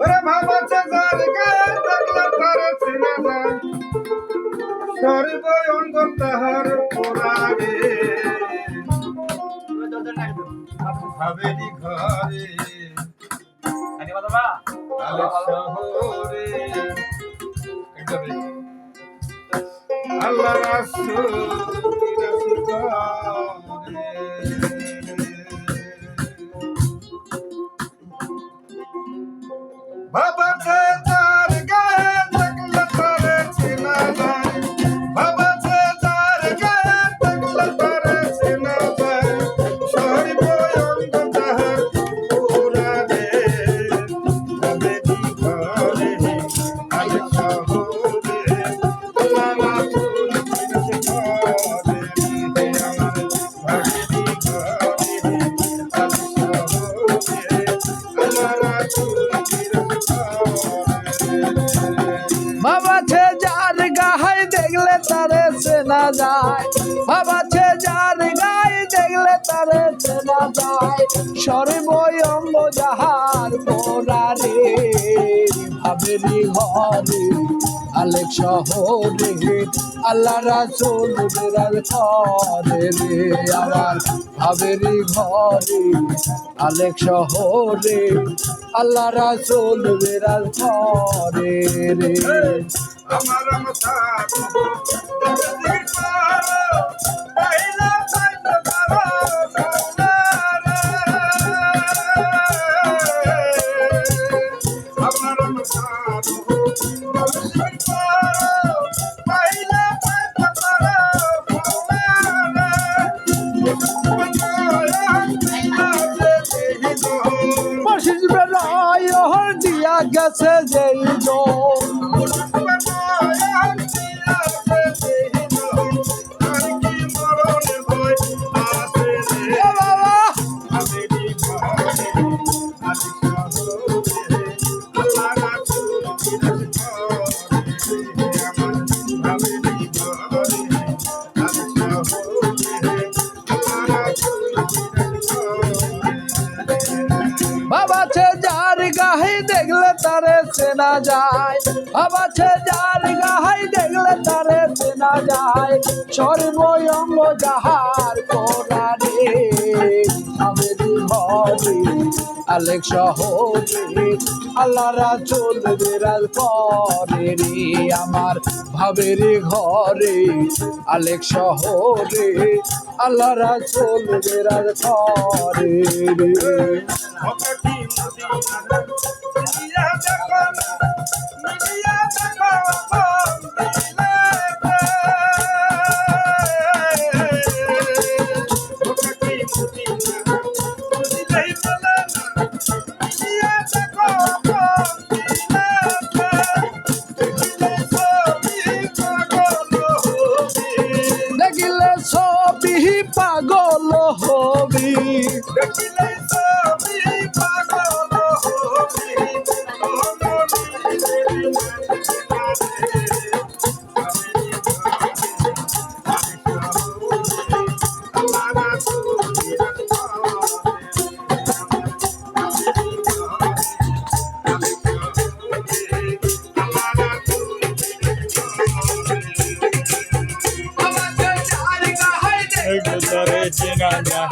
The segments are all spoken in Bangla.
ওরে ভাবাচ্ছে যার গায়ে থাকলে তারে চেনা যায় সর্ব অঙ্গ তাহার পোড়ারে ভাবেরি ঘরে আলে শহরে আল্লাহ রাসূল বাবা তার গায়ে থাকলে তারে চেনা যায় বাবা তার গায়ে থাকলে তারে চেনা যায় সর্ব অঙ্গ তাহার পোড়ারে ভাবেরি ঘরে আলে শহরে আল্লাহ রাসূল বাবা ছে যার গায়ে দেখলে তারে চেনা যায় বাবা ছে যার গায়ে দেখলে তারে চেনা যায় সর্বঙ্গ যাহার পোড়ারে ভাবেরি ঘরে আলেক শহরে আল্লাহ রাসূল বিরাজ করে রে আমার ভাবেরি ঘরে আলেক শহরে আল্লাহ রাসূল বিরাজ করে রে আমার মতার জগতের পারো পাইলা পাইতে পারো সোনারে আমার মতার জগতের পারো পাইলা পাইতে পারো সোনারে মসজিদ বেলায় হর দিয়া গেছে যেই জন বাবা ছে যার গায়ে দেখলে তারে চেনা যায় বাবা ছে যার গায়ে দেখলে তারে চেনা যায় সর্বঙ্গ যাহার পোড়ারে ভাবেরি ঘরে আলেক শহরে আল্লাহ রাসূল বিরাজ করে রে আমার ভাবেরি ঘরে আলেক শহরে আল্লাহ রাসূল বিরাজ করে রে অপটি মদিনা মিলিয়া দেখো মিলিয়া দেখো অপটি মদিনা বুঝিলেই বলে না মিলিয়া দেখো দেখিলে ছবি পাগল হবি দেখিলে ছবি পাগল হবি Tare china ja,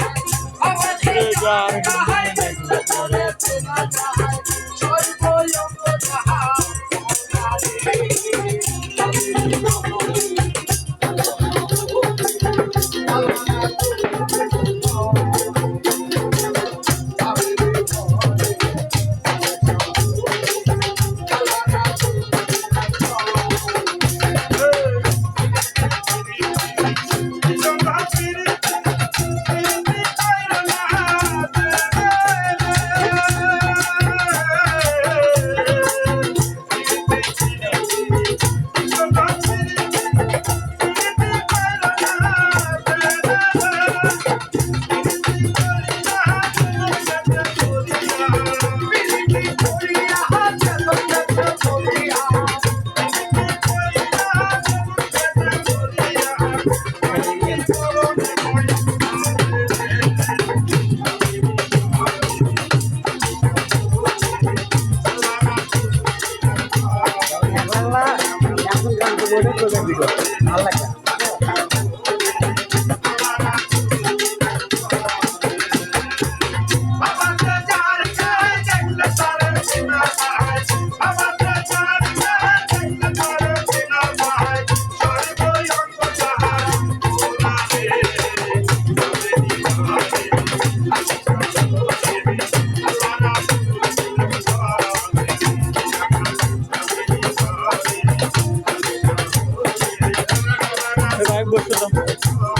ওটা প্রোগ্রাম ভিডিও ভালো লাগে বসে